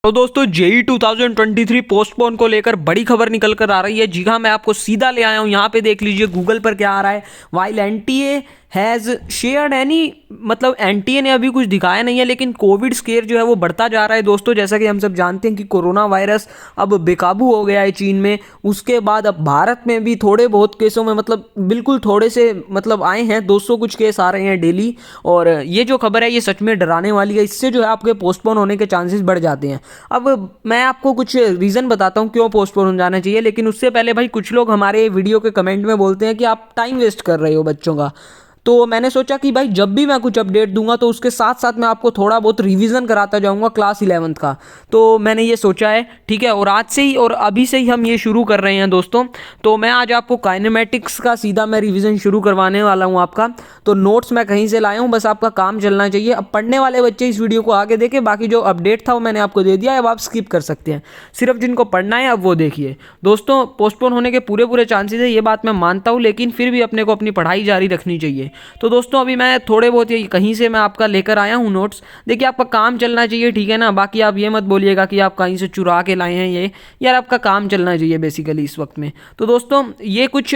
तो दोस्तों JEE 2023 postpone को लेकर बड़ी खबर निकल कर आ रही है। जी हाँ, मैं आपको सीधा ले आया हूँ। यहाँ पे देख लीजिए गूगल पर क्या आ रहा है। While NTA has shared any, मतलब एनटीए ने अभी कुछ दिखाया नहीं है, लेकिन कोविड स्केयर जो है वो बढ़ता जा रहा है दोस्तों। जैसा कि हम सब जानते हैं कि कोरोना वायरस अब बेकाबू हो गया है चीन में। उसके बाद अब भारत में भी थोड़े बहुत केसों में, मतलब बिल्कुल थोड़े से मतलब आए हैं, 200 कुछ केस आ रहे हैं डेली। और ये जो खबर है ये सच में डराने वाली है। इससे जो है आपके पोस्टपोन होने के चांसेस बढ़ जाते हैं। अब मैं आपको कुछ रीज़न बताता हूँ क्यों पोस्टपोन हो जाना चाहिए, लेकिन उससे पहले भाई कुछ लोग हमारे वीडियो के कमेंट में बोलते हैं कि आप टाइम वेस्ट कर रहे हो बच्चों का। तो मैंने सोचा कि भाई जब भी मैं कुछ अपडेट दूंगा तो उसके साथ साथ मैं आपको थोड़ा बहुत रिवीजन कराता जाऊंगा क्लास 11th का। तो मैंने ये सोचा है, ठीक है। और आज से ही और अभी से ही हम ये शुरू कर रहे हैं दोस्तों। तो मैं आज आपको काइनेमेटिक्स का सीधा मैं रिवीजन शुरू करवाने वाला हूँ आपका। तो नोट्स मैं कहीं से लाया हूँ, बस आपका काम चलना चाहिए। अब पढ़ने वाले बच्चे इस वीडियो को आगे देखें, बाकी जो अपडेट था वो मैंने आपको दे दिया है, अब आप स्किप कर सकते हैं। सिर्फ जिनको पढ़ना है अब वो देखिए दोस्तों। पोस्टपोन होने के पूरे चांसेस है, ये बात मैं मानता हूँ, लेकिन फिर भी अपने को अपनी पढ़ाई जारी रखनी चाहिए। तो दोस्तों अभी मैं थोड़े बहुत ये कहीं से मैं आपका लेकर आया हूँ नोट्स। देखिए आपका काम चलना चाहिए, ठीक है ना। बाकी आप ये मत बोलिएगा कि आप कहीं से चुरा के लाए हैं ये, यार आपका काम चलना चाहिए बेसिकली इस वक्त में। तो दोस्तों ये कुछ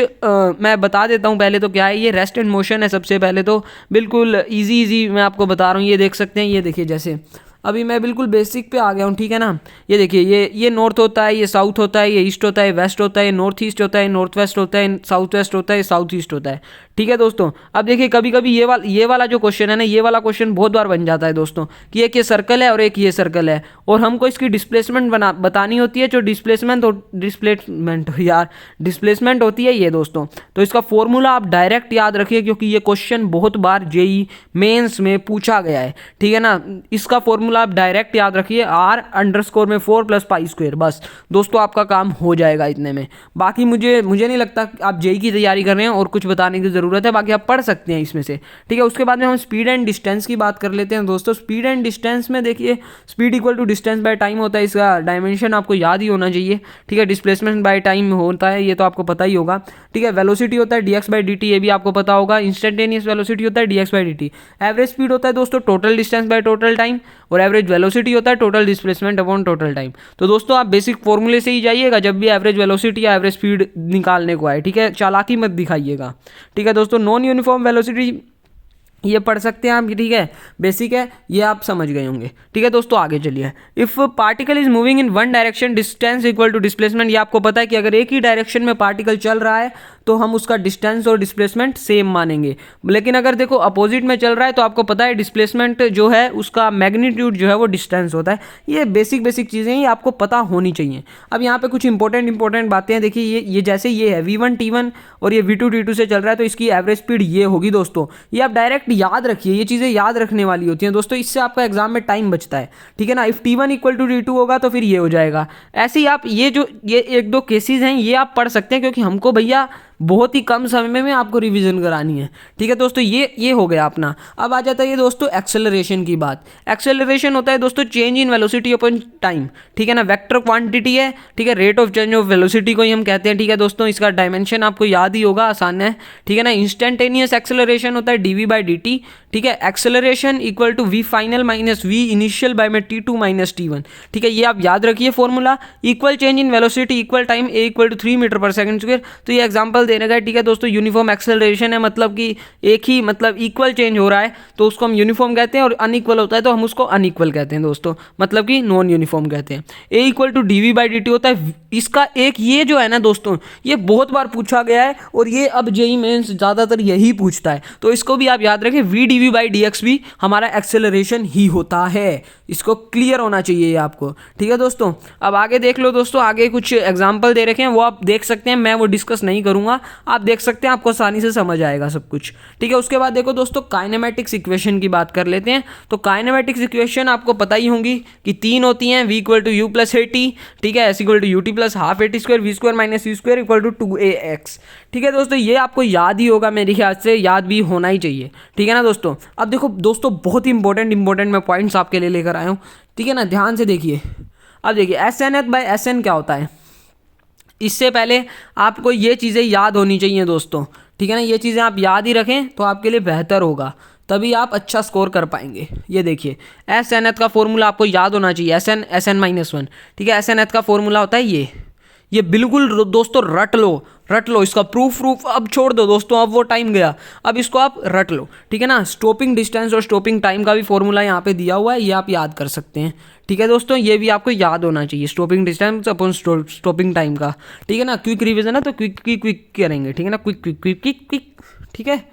मैं बता देता हूँ पहले तो क्या है। ये रेस्ट एंड मोशन है सबसे पहले तो, बिल्कुल ईजी मैं आपको बता रहा हूँ। ये देख सकते हैं, ये देखिए जैसे अभी मैं बिल्कुल बेसिक पे आ गया हूँ, ठीक है ना। ये देखिए ये नॉर्थ होता है, ये साउथ होता है, ये ईस्ट होता है, वेस्ट होता है, नॉर्थ ईस्ट होता है, नॉर्थ वेस्ट होता है, साउथ वेस्ट होता है, साउथ ईस्ट होता है, ठीक है दोस्तों। अब देखिए कभी कभी ये वाला जो क्वेश्चन है ना, ये वाला क्वेश्चन बहुत बार बन जाता है दोस्तों कि एक ये सर्कल है और एक ये सर्कल है, और हमको इसकी डिस्प्लेसमेंट बतानी होती है। जो डिस्प्लेसमेंट होती है ये दोस्तों। तो इसका फॉर्मूला आप डायरेक्ट याद रखिए, क्योंकि ये क्वेश्चन बहुत बार जेई मेंस में पूछा गया है, ठीक है ना। इसका फॉर्मूला आप डायरेक्ट याद रखिए, r_में 4 + π²। बस दोस्तों आपका काम हो जाएगा इतने में। बाकी मुझे नहीं लगता आप जेई की तैयारी कर रहे हैं और कुछ बताने की ज़रूरत है, बाकी आप पढ़ सकते हैं इसमें से, ठीक है। उसके बाद में हम स्पीड एंड डिस्टेंस की बात कर लेते हैं दोस्तों। स्पीड एंड डिस्टेंस में देखिए, speed equal to distance by time होता है, इसका डायमेंशन आपको याद ही होना चाहिए, ठीक है। डिस्प्लेसमेंट बाय टाइम होता है, ये तो आपको पता ही होगा, ठीक है। वेलोसिटी होता है dx/dt, ये भी आपको पता होगा। इंस्टेंटेनियस वेलोसिटी होता है dx/dt। एवरेज स्पीड होता है दोस्तों total distance by total time, और एवरेज वेलोसिटी होता है total displacement upon total time. तो दोस्तों आप बेसिक फॉर्मूले से ही जाइएगा जब भी एवरेज वेलोसिटी या एवरेज स्पीड निकालने को आए, ठीक है। चालाकी मत दिखाइएगा, ठीक है दोस्तों। नॉन यूनिफॉर्म वेलोसिटी ये पढ़ सकते हैं आप, ठीक है, बेसिक है, ये आप समझ गए होंगे, ठीक है दोस्तों। आगे चलिए। If particle is moving in one direction distance equal to displacement, ये आपको पता है कि अगर एक ही डायरेक्शन में पार्टिकल चल रहा है तो हम उसका डिस्टेंस और डिस्प्लेसमेंट सेम मानेंगे। लेकिन अगर देखो अपोजिट में चल रहा है तो आपको पता है डिस्प्लेसमेंट जो है उसका मैग्नीट्यूड जो है वो डिस्टेंस होता है। ये बेसिक चीज़ें ही आपको पता होनी चाहिए। अब यहाँ पे कुछ इंपॉर्टेंट बातें हैं। देखिए ये जैसे ये है v1 t1 और ये v2 t2 से चल रहा है, तो इसकी एवरेज स्पीड ये होगी दोस्तों। ये आप डायरेक्ट याद रखिए, ये चीज़ें याद रखने वाली होती हैं दोस्तों, इससे आपका एग्जाम में टाइम बचता है, ठीक है ना। इफ t1 = t2 होगा तो फिर ये हो जाएगा। ऐसे ही आप ये एक दो केसेस हैं ये आप पढ़ सकते हैं, क्योंकि हमको भैया बहुत ही कम समय में आपको रिवीजन करानी है, ठीक है दोस्तों। ये हो गया अपना। अब आ जाता है ये दोस्तों एक्सेलरेशन की बात। एक्सेलरेशन होता है दोस्तों change in velocity upon time, ठीक है ना। वेक्टर क्वांटिटी है, ठीक है। Rate of change of velocity को ही हम कहते हैं, ठीक है दोस्तों। इसका डायमेंशन आपको याद ही होगा, आसान है, ठीक है ना। इंस्टेंटेनियस एक्सेलरेशन होता है dv/dt, ठीक है। Acceleration equal to v final minus v initial by में t2 - t1, ठीक है। ये आप याद रखिए formula. Equal change in velocity equal time a = 3 मीटर/सेकंड²। तो ये एग्जांपल देने का, ठीक है दोस्तों। यूनिफॉर्म एक्सेलरेशन है, मतलब कि एक ही मतलब इक्वल चेंज हो रहा है तो उसको हम यूनिफॉर्म कहते हैं, और अनइक्वल होता है तो हम उसको अनइक्वल कहते हैं दोस्तों, मतलब कि नॉन यूनिफॉर्म कहते हैं। a = dv/dt होता है। इसका एक ये जो है ना दोस्तों, ये बहुत बार पूछा गया है और ये अब जेई मेंस ज़्यादातर यही पूछता है, तो इसको भी आप याद रखें। v dv/dx भी हमारा एक्सेलरेशन ही होता है, इसको क्लियर होना चाहिए ये आपको, ठीक है दोस्तों। अब आगे देख लो दोस्तों, आगे कुछ एग्जाम्पल दे रखे हैं वो आप देख सकते हैं, मैं वो डिस्कस नहीं करूंगा, आप देख सकते हैं, आपको आसानी से समझ आएगा सब कुछ, ठीक है। उसके बाद देखो दोस्तों काइनेमेटिक्स इक्वेशन की बात कर लेते हैं। तो काइनेमेटिक्स इक्वेशन आपको पता ही होंगी कि 3 होती हैं। v = u + at, ठीक है। s = ut + ½ at², v² - c² = 2ax, ठीक है दोस्तों। ये आपको याद ही होगा, मेरे ख्याल से याद भी होना ही चाहिए, ठीक है ना दोस्तों। अब देखो दोस्तों बहुत ही इंपॉर्टेंट मैं पॉइंट्स आपके लिए लेकर आया हूँ, ठीक है ना। ध्यान से देखिए। अब देखिए SNF/SN क्या होता है, इससे पहले आपको ये चीज़ें याद होनी चाहिए दोस्तों, ठीक है ना। ये चीज़ें आप याद ही रखें तो आपके लिए बेहतर होगा, तभी आप अच्छा स्कोर कर पाएंगे। ये देखिए एस एन एथ का फॉर्मूला आपको याद होना चाहिए, एस एन माइनस वन, ठीक है। एस एन एथ का फॉर्मूला होता है ये बिल्कुल दोस्तों रट लो इसका प्रूफ अब छोड़ दो दोस्तों, अब वो टाइम गया, अब इसको आप रट लो, ठीक है ना। स्टॉपिंग डिस्टेंस और स्टॉपिंग टाइम का भी फॉर्मूला यहाँ पे दिया हुआ है, ये आप याद कर सकते हैं, ठीक है दोस्तों। ये भी आपको याद होना चाहिए, stopping distance upon stopping time का, ठीक है ना। क्विक रिविजन है तो क्विक करेंगे, ठीक है ना, क्विक, ठीक है।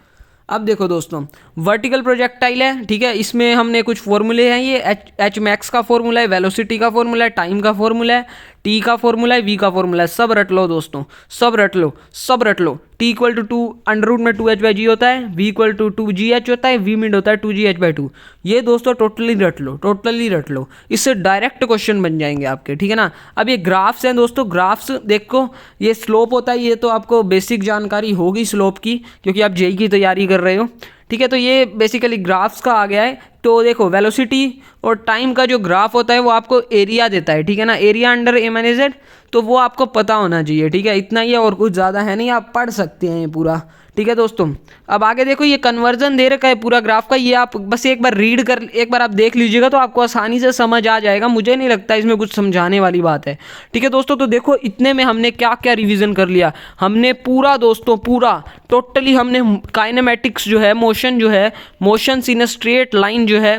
अब देखो दोस्तों वर्टिकल प्रोजेक्टाइल है, ठीक है, इसमें हमने कुछ फॉर्मूले हैं, ये एच मैक्स का फॉर्मूला है, वेलोसिटी का फॉर्मूला है, टाइम का फॉर्मूला है, टी का फॉर्मूला है, वी का फॉर्मूला है, सब रट लो दोस्तों, सब रट लो। T equal to 2 under root में 2h/g होता है, वी इक्वल टू 2gh होता है, वी मिड होता है 2gh/2। ये दोस्तों टोटली रट लो, इससे डायरेक्ट क्वेश्चन बन जाएंगे आपके, ठीक है ना। अब ये ग्राफ्स हैं दोस्तों, ग्राफ्स देखो, ये स्लोप होता है, ये तो आपको बेसिक जानकारी होगी स्लोप की, क्योंकि आप जेई की तैयारी कर रहे हो, ठीक है। तो ये बेसिकली ग्राफ्स का आ गया है। तो देखो वेलोसिटी और टाइम का जो ग्राफ होता है वो आपको एरिया देता है, ठीक है ना, एरिया अंडर ए माइनस जेड, तो वो आपको पता होना चाहिए, ठीक है। इतना ही है और कुछ ज़्यादा है नहीं, आप पढ़ सकते हैं ये पूरा, ठीक है दोस्तों। अब आगे देखो ये कन्वर्जन दे रखा है पूरा ग्राफ का, ये आप बस एक बार आप देख लीजिएगा तो आपको आसानी से समझ आ जाएगा, मुझे नहीं लगता इसमें कुछ समझाने वाली बात है, ठीक है दोस्तों। तो देखो इतने में हमने क्या क्या रिवीजन कर लिया, हमने पूरा दोस्तों पूरा टोटली हमने काइनेमेटिक्स जो है, motion in a straight line जो है,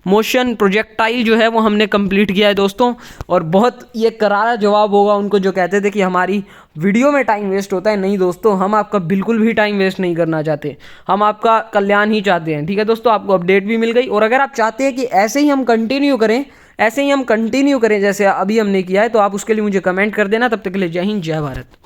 मोशन प्रोजेक्टाइल जो है वो हमने कंप्लीट किया है दोस्तों। और बहुत ये करारा जवाब होगा उनको जो कहते थे कि हमारी वीडियो में टाइम वेस्ट होता है। नहीं दोस्तों, हम आपका बिल्कुल भी टाइम वेस्ट नहीं करना चाहते, हम आपका कल्याण ही चाहते हैं, ठीक है दोस्तों। आपको अपडेट भी मिल गई, और अगर आप चाहते हैं कि ऐसे ही हम कंटिन्यू करें जैसे अभी हमने किया है, तो आप उसके लिए मुझे कमेंट कर देना। तब तक के लिए जय हिंद, जय भारत।